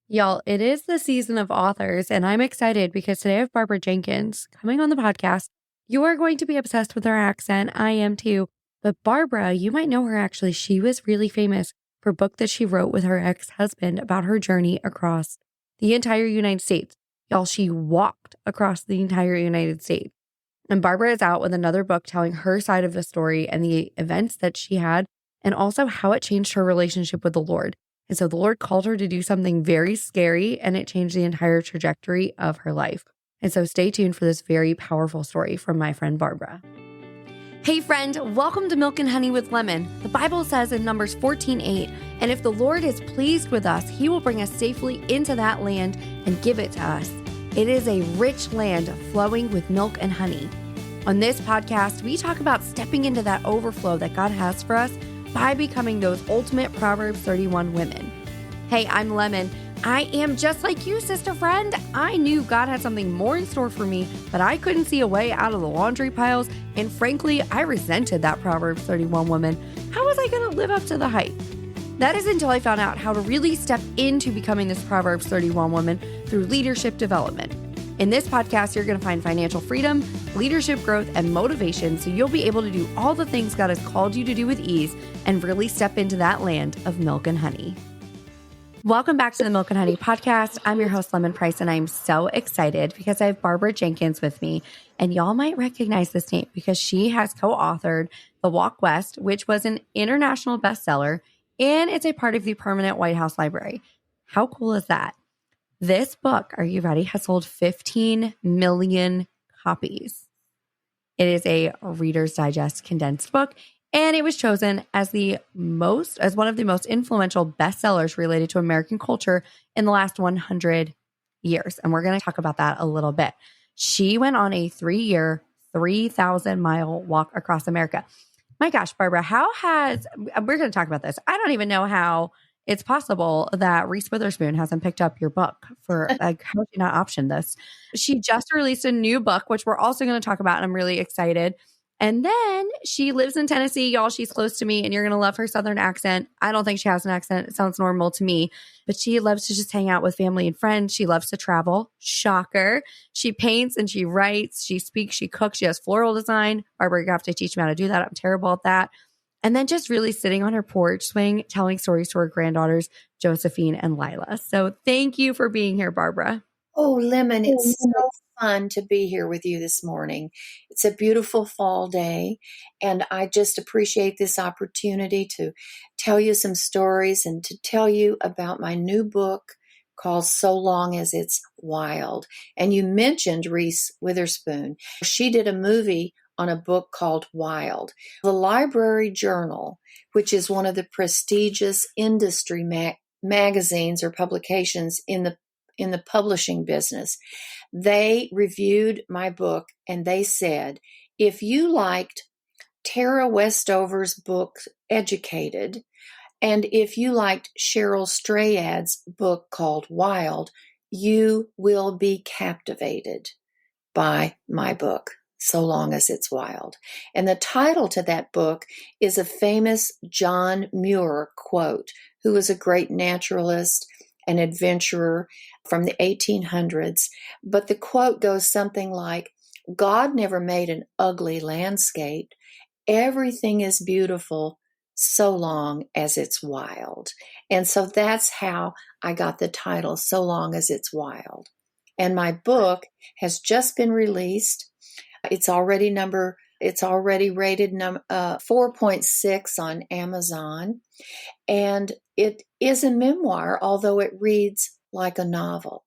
Y'all, it is the season of authors, and I'm excited because today I have Barbara Jenkins coming on the podcast. You are going to be obsessed with her accent. I am too. But Barbara, you might know her actually. She was really famous for a book that she wrote with her ex-husband about her journey across the entire United States. Y'all, she walked across the entire United States. And Barbara is out with another book telling her side of the story and the events that she had, and also how it changed her relationship with the Lord. And so the Lord called her to do something very scary, and it changed the entire trajectory of her life. And so stay tuned for this very powerful story from my friend Barbara. Hey friend, welcome to Milk and Honey with Lemon. The Bible says in Numbers 14:8, and if the Lord is pleased with us, he will bring us safely into that land and give it to us. It is a rich land flowing with milk and honey. On this podcast, we talk about stepping into that overflow that God has for us by becoming those ultimate Proverbs 31 women. Hey, I'm Lemon. I am just like you, sister friend. I knew God had something more in store for me, but I couldn't see a way out of the laundry piles. And frankly, I resented that Proverbs 31 woman. How was I going to live up to the hype? That is until I found out how to really step into becoming this Proverbs 31 woman through leadership development. In this podcast, you're going to find financial freedom, leadership growth, and motivation so you'll be able to do all the things God has called you to do with ease and really step into that land of milk and honey. Welcome back to the Milk and Honey podcast. I'm your host, Lemon Price, and I'm so excited because I have Barbara Jenkins with me. And y'all might recognize this name because she has co-authored The Walk West, which was an international bestseller, and it's a part of the permanent White House Library. How cool is that? This book, are you ready, has sold 15 million copies. It is a Reader's Digest condensed book, and it was chosen as one of the most influential bestsellers related to American culture in the last 100 years. And we're going to talk about that a little bit. She went on a 3-year, 3,000-mile walk across America. My gosh, Barbara, we're going to talk about this. I don't even know how it's possible that Reese Witherspoon hasn't picked up your book for how would you not option this? She just released a new book, which we're also going to talk about, and I'm really excited. And then she lives in Tennessee, y'all. She's close to me, and you're going to love her Southern accent. I don't think she has an accent. It sounds normal to me, but she loves to just hang out with family and friends. She loves to travel. Shocker. She paints and she writes. She speaks. She cooks. She has floral design. Barbara, you have to teach me how to do that. I'm terrible at that. And then just really sitting on her porch swing, telling stories to her granddaughters, Josephine and Lila. So thank you for being here, Barbara. Oh, Lemon, it's so fun to be here with you this morning. It's a beautiful fall day, and I just appreciate this opportunity to tell you some stories and to tell you about my new book called So Long as It's Wild. And you mentioned Reese Witherspoon. She did a movie on a book called Wild. The Library Journal, which is one of the prestigious industry magazines or publications in the publishing business, they reviewed my book and they said, if you liked Tara Westover's book, Educated, and if you liked Cheryl Strayad's book called Wild, you will be captivated by my book, So Long as It's Wild. And the title to that book is a famous John Muir quote, who was a great naturalist and adventurer from the 1800s. But the quote goes something like, God never made an ugly landscape. Everything is beautiful so long as it's wild. And so that's how I got the title, So Long as It's Wild. And my book has just been released. It's already rated 4.6 on Amazon. And it is a memoir, although it reads like a novel.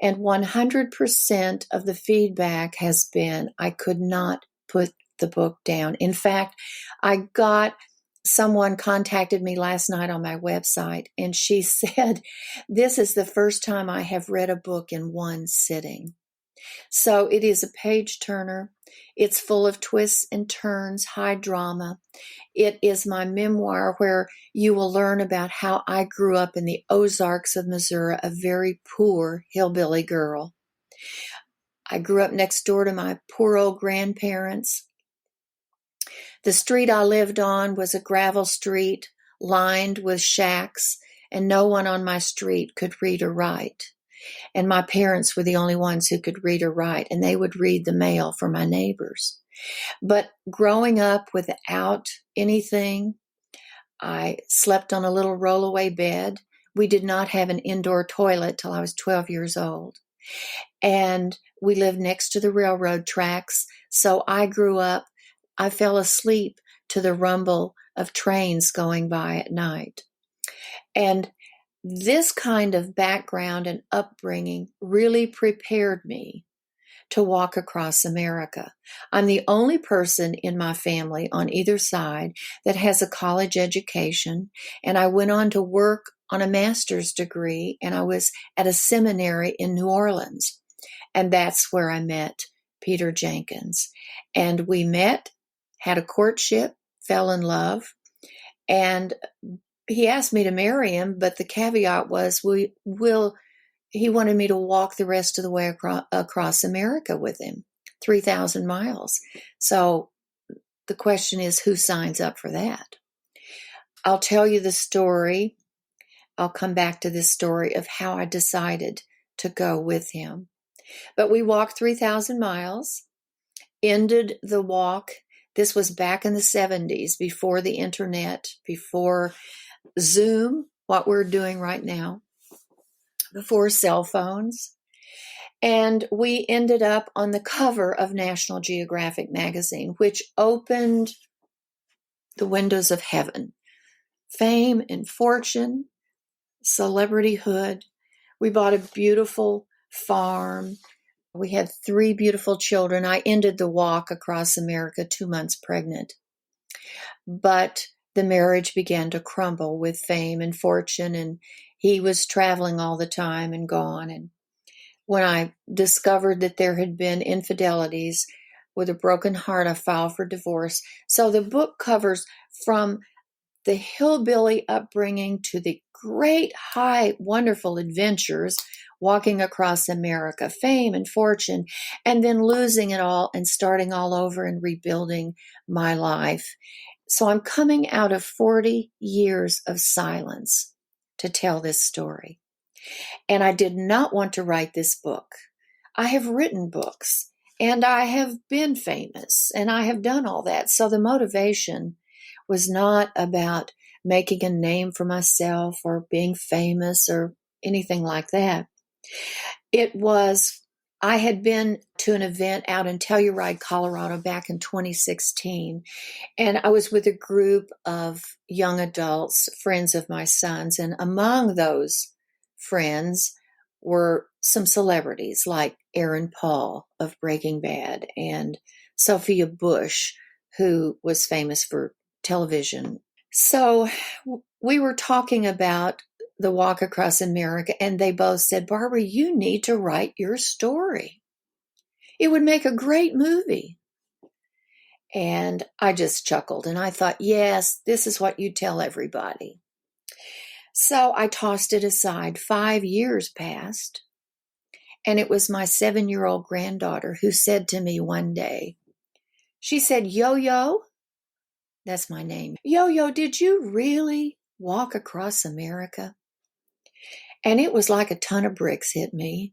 And 100% of the feedback has been, I could not put the book down. In fact, someone contacted me last night on my website, and she said, this is the first time I have read a book in one sitting. So it is a page turner. It's full of twists and turns, high drama. It is my memoir where you will learn about how I grew up in the Ozarks of Missouri, a very poor hillbilly girl. I grew up next door to my poor old grandparents. The street I lived on was a gravel street lined with shacks and no one on my street could read or write. And my parents were the only ones who could read or write, and they would read the mail for my neighbors. But growing up without anything, I slept on a little rollaway bed. We did not have an indoor toilet till I was 12 years old. And we lived next to the railroad tracks. So I grew up, I fell asleep to the rumble of trains going by at night. And this kind of background and upbringing really prepared me to walk across America. I'm the only person in my family on either side that has a college education, and I went on to work on a master's degree, and I was at a seminary in New Orleans, and that's where I met Peter Jenkins. And we met, had a courtship, fell in love, and he asked me to marry him, but the caveat was he wanted me to walk the rest of the way across America with him, 3,000 miles. So the question is, who signs up for that? I'll tell you the story. I'll come back to this story of how I decided to go with him. But we walked 3,000 miles, ended the walk. This was back in the 70s, before the internet, before Zoom, what we're doing right now, before cell phones. And we ended up on the cover of National Geographic magazine, which opened the windows of heaven. Fame and fortune, celebrityhood. We bought a beautiful farm. We had 3 beautiful children. I ended the walk across America 2 months pregnant. But the marriage began to crumble with fame and fortune, and he was traveling all the time and gone. And when I discovered that there had been infidelities, with a broken heart, I filed for divorce. So the book covers from the hillbilly upbringing to the great, high, wonderful adventures, walking across America, fame and fortune, and then losing it all and starting all over and rebuilding my life. So I'm coming out of 40 years of silence to tell this story. And I did not want to write this book. I have written books, and I have been famous, and I have done all that. So the motivation was not about making a name for myself or being famous or anything like that. It was, I had been to an event out in Telluride, Colorado back in 2016, and I was with a group of young adults, friends of my son's, and among those friends were some celebrities like Aaron Paul of Breaking Bad and Sophia Bush, who was famous for television. So we were talking about the walk across America, and they both said, "Barbara, you need to write your story. It would make a great movie." And I just chuckled, and I thought, yes, this is what you tell everybody. So I tossed it aside. 5 years passed, and it was my 7-year-old granddaughter who said to me one day, she said, "Yo-Yo," that's my name, "Yo-Yo, did you really walk across America?" And it was like a ton of bricks hit me.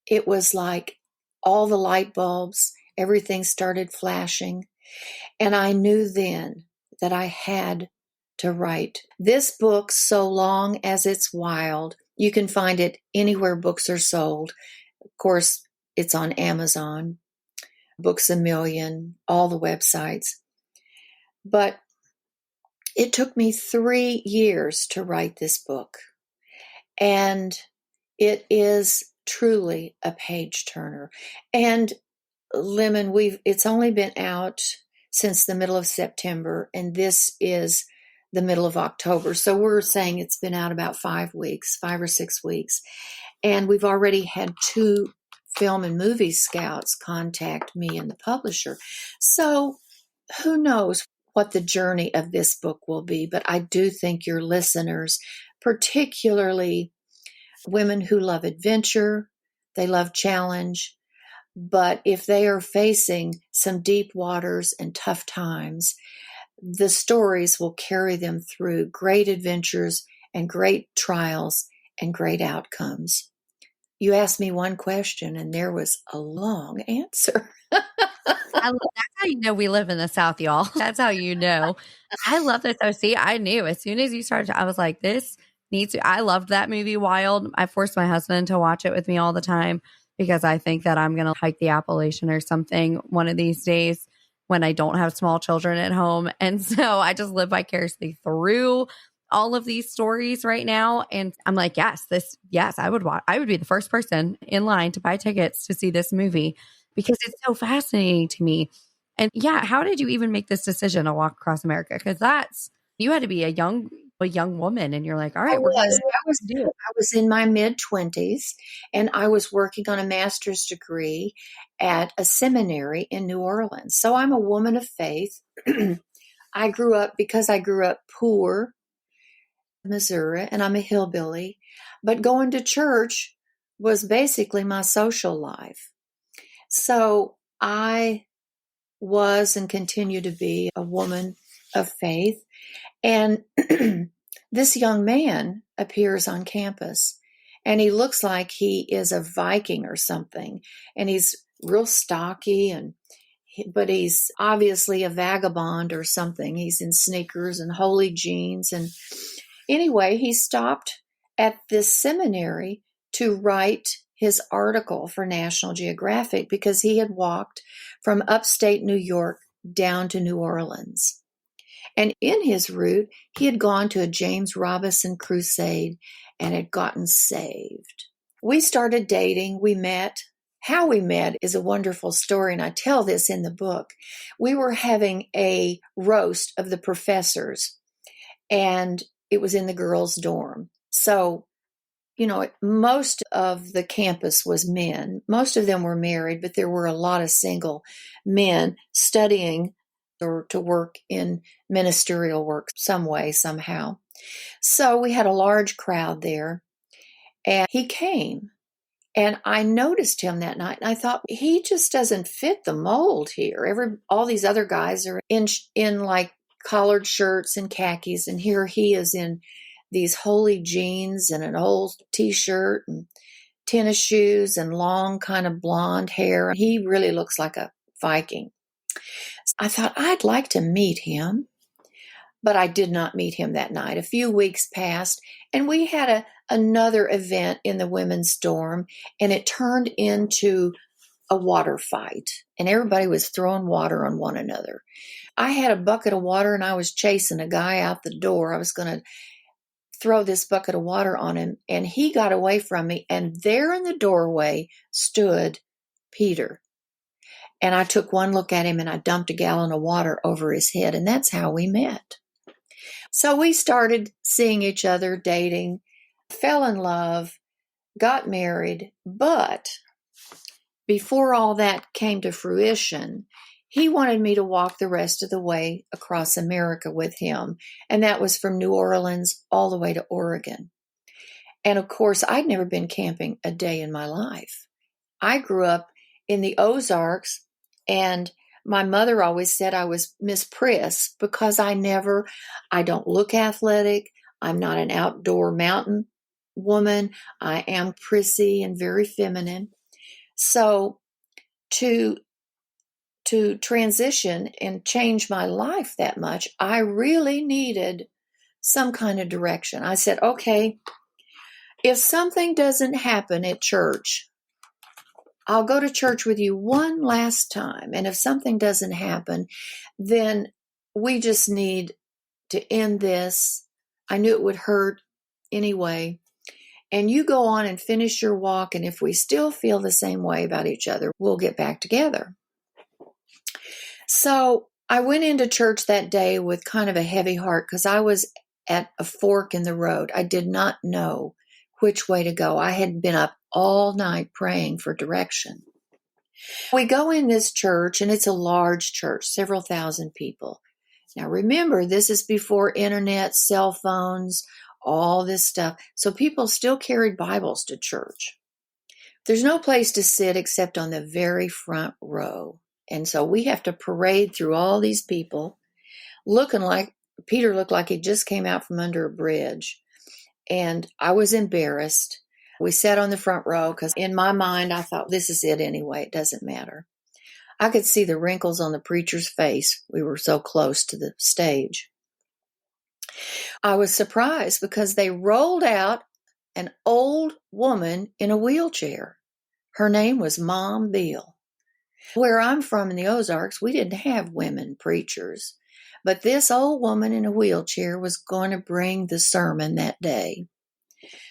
It was like all the light bulbs, everything started flashing. And I knew then that I had to write this book, so long as it's wild. You can find it anywhere books are sold. Of course, it's on Amazon, Books A Million, all the websites. But it took me 3 years to write this book. And it is truly a page turner. And Lemon, it's only been out since the middle of September, and this is the middle of October. So we're saying it's been out about 5 weeks, 5 or 6 weeks. And we've already had 2 film and movie scouts contact me and the publisher. So who knows what the journey of this book will be, but I do think your listeners, particularly women who love adventure, they love challenge, but if they are facing some deep waters and tough times, the stories will carry them through great adventures and great trials and great outcomes. You asked me one question and there was a long answer. That's how you know we live in the South, y'all. That's how you know. I love this. So see, I knew as soon as you started, I was like, this needs to, I loved that movie Wild. I forced my husband to watch it with me all the time because I think that I'm going to hike the Appalachian or something one of these days when I don't have small children at home. And so I just live vicariously through all of these stories right now. And I'm like, yes, I would watch. I would be the first person in line to buy tickets to see this movie because it's so fascinating to me. And yeah, how did you even make this decision to walk across America? Because you had to be a young woman, and you're like, all right, I was in my mid-20s, and I was working on a master's degree at a seminary in New Orleans. So I'm a woman of faith. I grew up poor, Missouri, and I'm a hillbilly, but going to church was basically my social life. So I was and continue to be a woman of faith. And this young man appears on campus and he looks like he is a Viking or something. And he's real stocky but he's obviously a vagabond or something. He's in sneakers and holy jeans. And anyway, he stopped at this seminary to write his article for National Geographic because he had walked from upstate New York down to New Orleans. And in his route, he had gone to a James Robison crusade and had gotten saved. We started dating. We met. How we met is a wonderful story, and I tell this in the book. We were having a roast of the professors, and it was in the girls' dorm. So, most of the campus was men. Most of them were married, but there were a lot of single men studying or to work in ministerial work some way, somehow. So we had a large crowd there, and he came. And I noticed him that night, and I thought, he just doesn't fit the mold here. All these other guys are in like collared shirts and khakis, and here he is in these holy jeans and an old t-shirt and tennis shoes and long kind of blonde hair. He really looks like a Viking. I thought I'd like to meet him, but I did not meet him that night. A few weeks passed, and we had another event in the women's dorm, and it turned into a water fight, and everybody was throwing water on one another. I had a bucket of water, and I was chasing a guy out the door. I was going to throw this bucket of water on him, and he got away from me, and there in the doorway stood Peter. And I took one look at him and I dumped a gallon of water over his head, and that's how we met. So we started seeing each other, dating, fell in love, got married, but before all that came to fruition, he wanted me to walk the rest of the way across America with him, and that was from New Orleans all the way to Oregon. And of course, I'd never been camping a day in my life. I grew up in the Ozarks, and my mother always said I was Miss Priss because I don't look athletic. I'm not an outdoor mountain woman. I am prissy and very feminine. So to transition and change my life that much, I really needed some kind of direction. I said, okay, if something doesn't happen at church, I'll go to church with you one last time. And if something doesn't happen, then we just need to end this. I knew it would hurt anyway. And you go on and finish your walk. And if we still feel the same way about each other, we'll get back together. So I went into church that day with kind of a heavy heart because I was at a fork in the road. I did not know which way to go. I had been up all night praying for direction. We go in this church, and it's a large church, several thousand people. Now remember, this is before internet, cell phones, all this stuff. So people still carried Bibles to church. There's no place to sit except on the very front row. And so we have to parade through all these people, looking like Peter looked like he just came out from under a bridge. And I was embarrassed. We sat on the front row because in my mind, I thought, this is it anyway. It doesn't matter. I could see the wrinkles on the preacher's face. We were so close to the stage. I was surprised because they rolled out an old woman in a wheelchair. Her name was Mom Beale. Where I'm from in the Ozarks, we didn't have women preachers. But this old woman in a wheelchair was going to bring the sermon that day.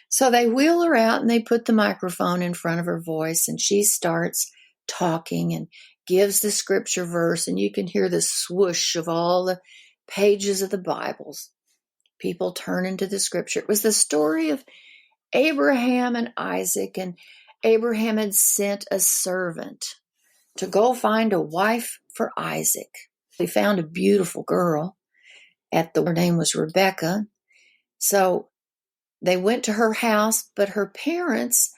So they wheel her out and they put the microphone in front of her voice, and she starts talking and gives the scripture verse, and you can hear the swoosh of all the pages of the Bibles. People turn into the scripture. It was the story of Abraham and Isaac, and Abraham had sent a servant to go find a wife for Isaac. He found a beautiful girl. Her name was Rebecca. So they went to her house, but her parents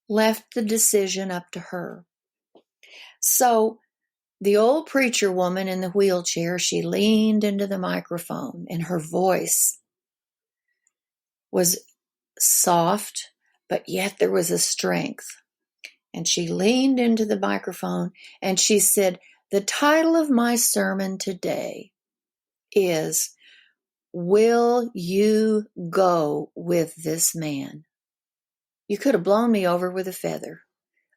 left the decision up to her. So the old preacher woman in the wheelchair, she leaned into the microphone, and her voice was soft, but yet there was a strength. And she leaned into the microphone and she said, the title of my sermon today is, Will You Go With This Man? You could have blown me over with a feather.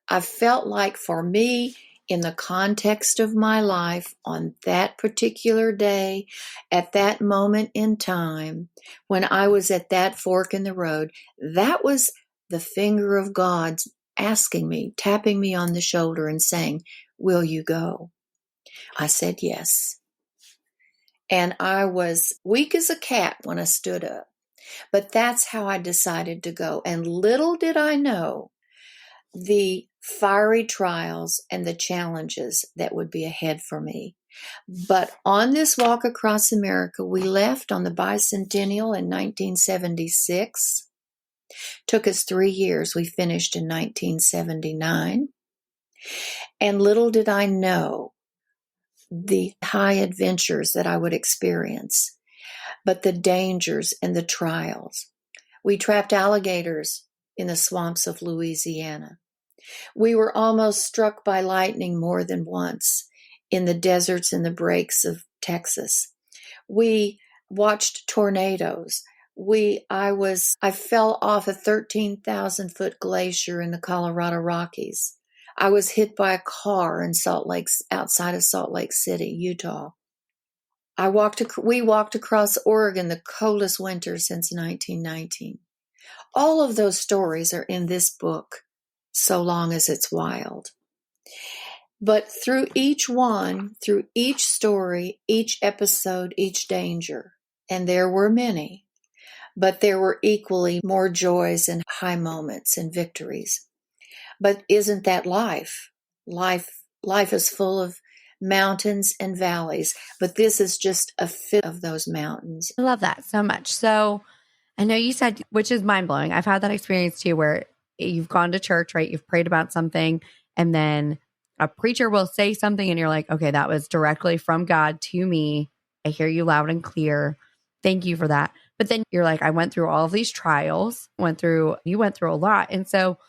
I felt like for me, in the context of my life, on that particular day, at that moment in time, when I was at that fork in the road, that was the finger of God asking me, tapping me on the shoulder and saying, will you go? I said yes. And I was weak as a cat when I stood up. But that's how I decided to go. And little did I know the fiery trials and the challenges that would be ahead for me. But on this walk across America, we left on the bicentennial in 1976. Took us 3 years. We finished in 1979. And little did I know the high adventures that I would experience, but the dangers and the trials. We trapped alligators in the swamps of Louisiana. We were almost struck by lightning more than once in the deserts and the breaks of Texas. We watched tornadoes. I fell off a 13,000-foot glacier in the Colorado Rockies. I was hit by a car in outside of Salt Lake City, Utah. We walked across Oregon the coldest winter since 1919. All of those stories are in this book, So Long as It's Wild. But through each story, each episode, each danger, and there were many, but there were equally more joys and high moments and victories. But isn't that life? Life is full of mountains and valleys, but this is just a fit of those mountains. I love that so much. So I know you said, which is mind blowing. I've had that experience too, where you've gone to church, right? You've prayed about something, and then a preacher will say something and you're like, okay, that was directly from God to me. I hear you loud and clear. Thank you for that. But then you're like, I went through all of these trials, you went through a lot. And so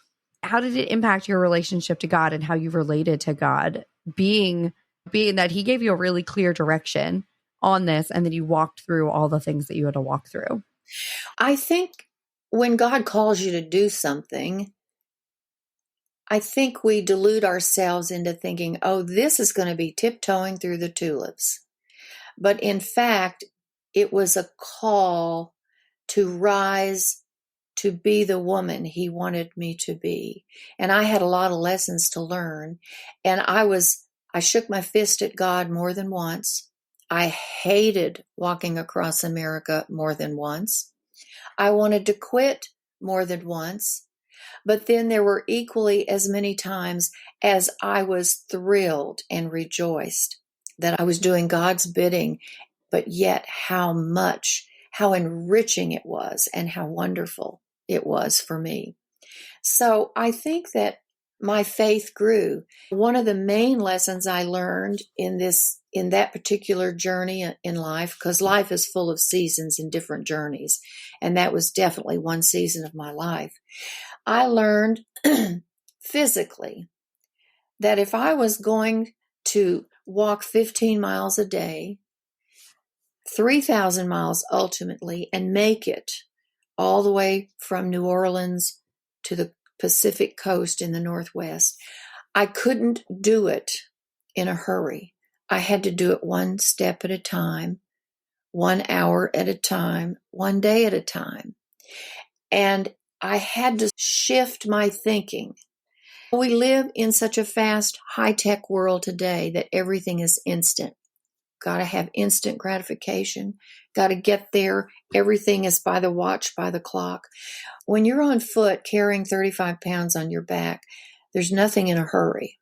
how did it impact your relationship to God and how you related to God, being that he gave you a really clear direction on this, and then you walked through all the things that you had to walk through? I think when God calls you to do something, I think we delude ourselves into thinking, oh, this is going to be tiptoeing through the tulips. But in fact, it was a call to rise, to be the woman he wanted me to be. And I had a lot of lessons to learn. And I shook my fist at God more than once. I hated walking across America more than once. I wanted to quit more than once. But then there were equally as many times as I was thrilled and rejoiced that I was doing God's bidding, but yet how enriching it was and how wonderful it was for me. So I think that my faith grew. One of the main lessons I learned in this in that particular journey in life, because life is full of seasons and different journeys. And that was definitely one season of my life. I learned physically that if I was going to walk 15 miles a day, 3,000 miles ultimately, and make it all the way from New Orleans to the Pacific coast in the Northwest, I couldn't do it in a hurry. I had to do it one step at a time, 1 hour at a time, one day at a time. And I had to shift my thinking. We live in such a fast, high-tech world today that everything is instant. Got to have instant gratification. Got to get there. Everything is by the watch, by the clock. When you're on foot carrying 35 pounds on your back, there's nothing in a hurry.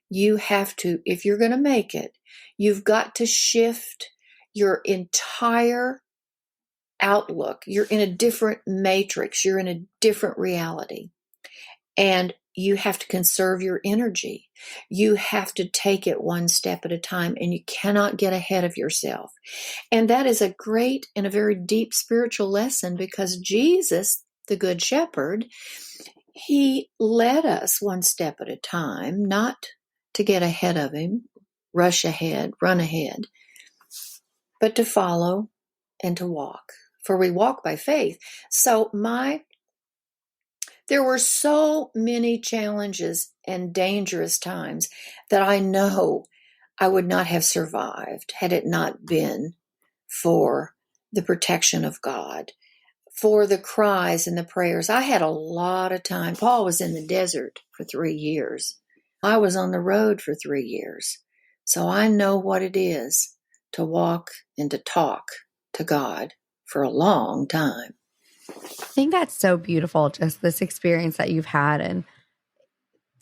You have to, if you're going to make it, you've got to shift your entire outlook. You're in a different matrix. You're in a different reality. And you have to conserve your energy. You have to take it one step at a time, and you cannot get ahead of yourself. And that is a great and a very deep spiritual lesson, because Jesus, the Good Shepherd, he led us one step at a time, not to get ahead of him, rush ahead, run ahead, but to follow and to walk. For we walk by faith. So there were so many challenges and dangerous times that I know I would not have survived had it not been for the protection of God, for the cries and the prayers. I had a lot of time. Paul was in the desert for 3 years. I was on the road for 3 years. So I know what it is to walk and to talk to God for a long time. I think that's so beautiful, just this experience that you've had and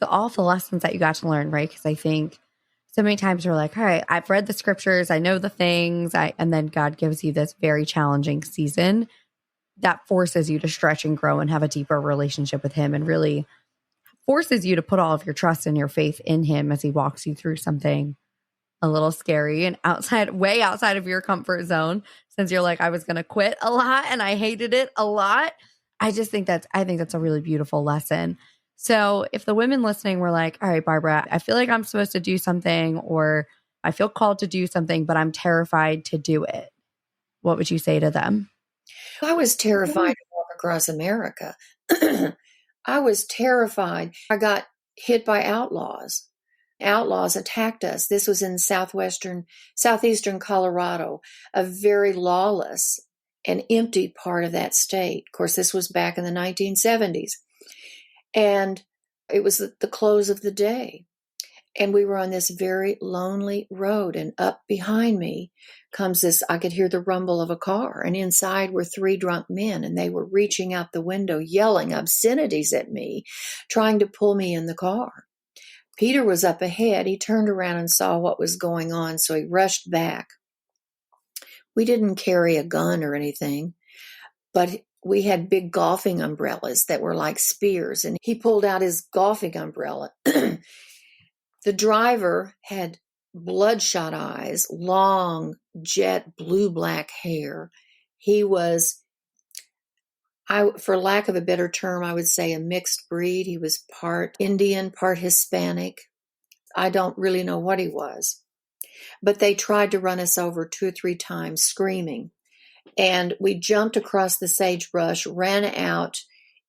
all the lessons that you got to learn, right? Because I think so many times we're like, all right, I've read the scriptures, I know the things, and then God gives you this very challenging season that forces you to stretch and grow and have a deeper relationship with him, and really forces you to put all of your trust and your faith in him as he walks you through something a little scary and way outside of your comfort zone, since you're like, I was going to quit a lot and I hated it a lot. I think that's a really beautiful lesson. So if the women listening were like, all right, Barbara, I feel like I'm supposed to do something, or I feel called to do something, but I'm terrified to do it, what would you say to them? I was terrified to walk across America. I was terrified. I got hit by outlaws. Outlaws attacked us. This was in southeastern Colorado, a very lawless and empty part of that state. Of course, this was back in the 1970s. And it was the close of the day. And we were on this very lonely road, and up behind me comes this, I could hear the rumble of a car, and inside were 3 drunk men, and they were reaching out the window, yelling obscenities at me, trying to pull me in the car. Peter was up ahead. He turned around and saw what was going on, so he rushed back. We didn't carry a gun or anything, but we had big golfing umbrellas that were like spears, and he pulled out his golfing umbrella. The driver had bloodshot eyes, long, jet blue-black hair. He was, for lack of a better term, I would say a mixed breed. He was part Indian, part Hispanic. I don't really know what he was. But they tried to run us over 2 or 3 times, screaming. And we jumped across the sagebrush, ran out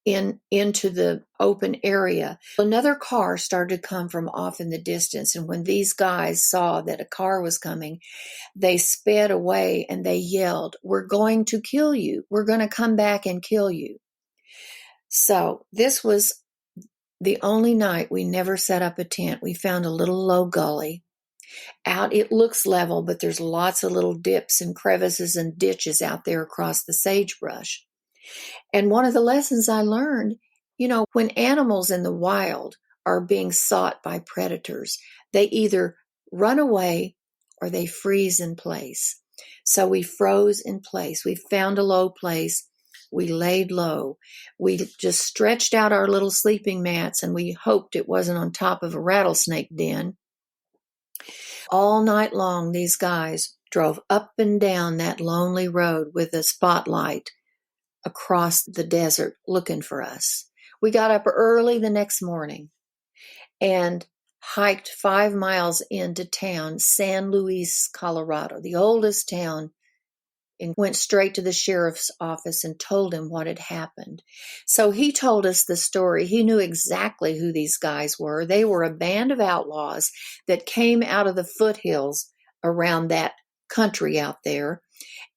into the open area. Another car started to come from off in the distance. And when these guys saw that a car was coming, they sped away and they yelled, "We're going to kill you. We're going to come back and kill you." So this was the only night we never set up a tent. We found a little low gully. Out, it looks level, but there's lots of little dips and crevices and ditches out there across the sagebrush. And one of the lessons I learned, when animals in the wild are being sought by predators, they either run away or they freeze in place. So we froze in place. We found a low place. We laid low. We just stretched out our little sleeping mats, and we hoped it wasn't on top of a rattlesnake den. All night long, these guys drove up and down that lonely road with a spotlight across the desert looking for us. We got up early the next morning and hiked 5 miles into town, San Luis, Colorado, the oldest town, and went straight to the sheriff's office and told him what had happened. So he told us the story. He knew exactly who these guys were. They were a band of outlaws that came out of the foothills around that country out there,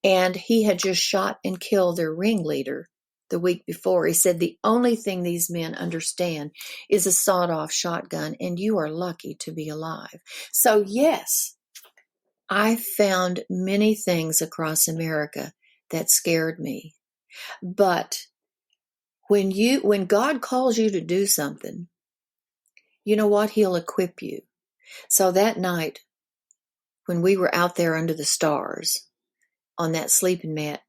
and he had just shot and killed their ringleader the week before. He said, the only thing these men understand is a sawed-off shotgun, and you are lucky to be alive. So yes, I found many things across America that scared me. But when God calls you to do something, you know what? He'll equip you. So that night, when we were out there under the stars on that sleeping mat,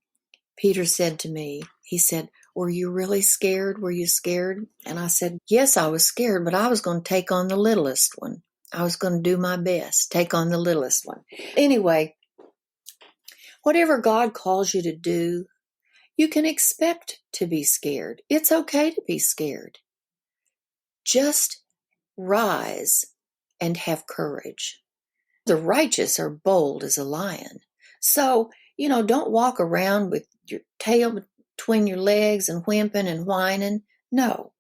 Peter said to me, he said, were you really scared? Were you scared? And I said, yes, I was scared, but I was going to take on the littlest one. I was going to do my best, take on the littlest one. Anyway, whatever God calls you to do, you can expect to be scared. It's okay to be scared. Just rise and have courage. The righteous are bold as a lion. So, don't walk around with your tail between your legs and whimpering and whining. No,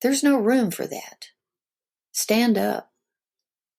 there's no room for that. Stand up.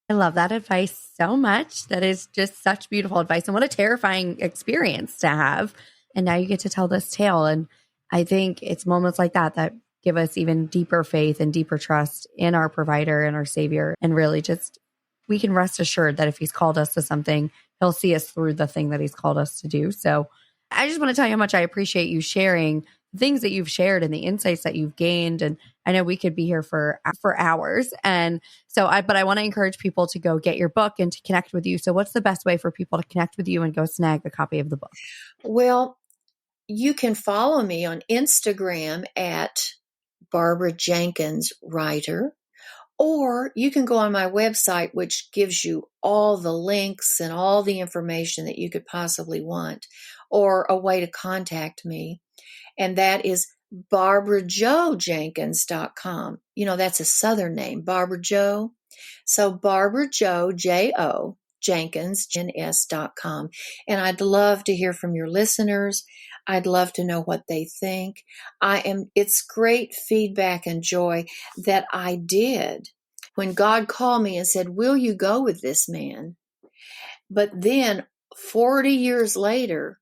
I love that advice so much. That is just such beautiful advice. And what a terrifying experience to have. And now you get to tell this tale. And I think it's moments like that that give us even deeper faith and deeper trust in our provider and our savior. And really just, we can rest assured that if he's called us to something, he'll see us through the thing that he's called us to do. So I just want to tell you how much I appreciate you sharing things that you've shared and the insights that you've gained. And I know we could be here for hours. And so but I want to encourage people to go get your book and to connect with you. So what's the best way for people to connect with you and go snag a copy of the book? Well, you can follow me on Instagram at Barbara Jenkins Writer, or you can go on my website, which gives you all the links and all the information that you could possibly want, or a way to contact me. And that is barbarajojenkins.com. That's a Southern name, Barbara Jo. So Barbara Jo, J-O, Jenkins, Jenkins.com. And I'd love to hear from your listeners. I'd love to know what they think. It's great feedback and joy that I did when God called me and said, will you go with this man? But then 40 years later,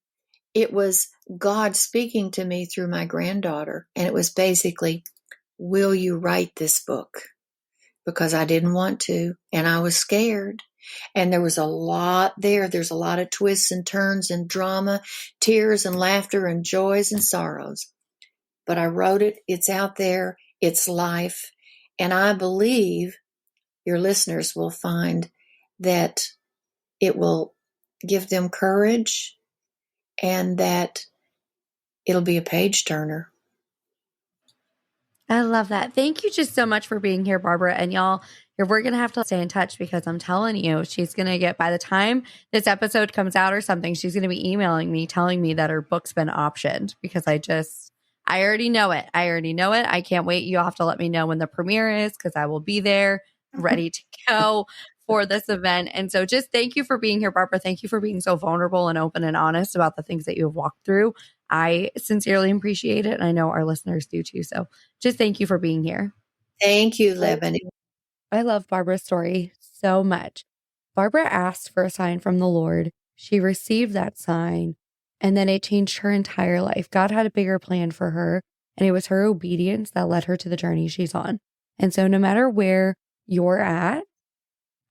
it was God speaking to me through my granddaughter. And it was basically, will you write this book? Because I didn't want to, and I was scared. And there was a lot there. There's a lot of twists and turns and drama, tears and laughter and joys and sorrows. But I wrote it. It's out there. It's life. And I believe your listeners will find that it will give them courage and that it'll be a page turner. I love that. Thank you just so much for being here, Barbara. And y'all, we're going to have to stay in touch because I'm telling you, she's going to get, by the time this episode comes out or something, she's going to be emailing me, telling me that her book's been optioned because I already know it. I can't wait. You'll have to let me know when the premiere is because I will be there ready to go for this event. And so just thank you for being here, Barbara. Thank you for being so vulnerable and open and honest about the things that you have walked through. I sincerely appreciate it. And I know our listeners do too. So just thank you for being here. Thank you, Lebanon. I love Barbara's story so much. Barbara asked for a sign from the Lord. She received that sign, and then it changed her entire life. God had a bigger plan for her, and it was her obedience that led her to the journey she's on. And so no matter where you're at,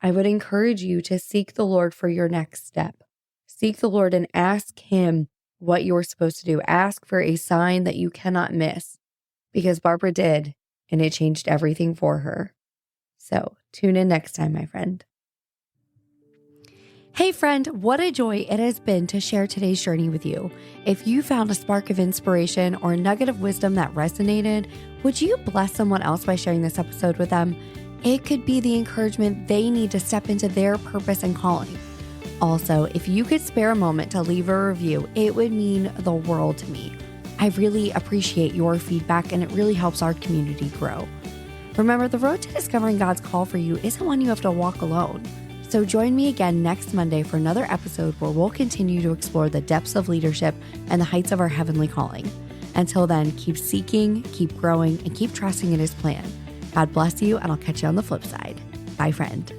I would encourage you to seek the Lord for your next step. Seek the Lord and ask him what you're supposed to do. Ask for a sign that you cannot miss because Barbara did, and it changed everything for her. So tune in next time, my friend. Hey friend, what a joy it has been to share today's journey with you. If you found a spark of inspiration or a nugget of wisdom that resonated, would you bless someone else by sharing this episode with them? it could be the encouragement they need to step into their purpose and calling. Also, if you could spare a moment to leave a review, it would mean the world to me. I really appreciate your feedback, and it really helps our community grow. Remember, the road to discovering God's call for you isn't one you have to walk alone. So join me again next Monday for another episode where we'll continue to explore the depths of leadership and the heights of our heavenly calling. Until then, keep seeking, keep growing, and keep trusting in His plan. God bless you, and I'll catch you on the flip side. Bye, friend.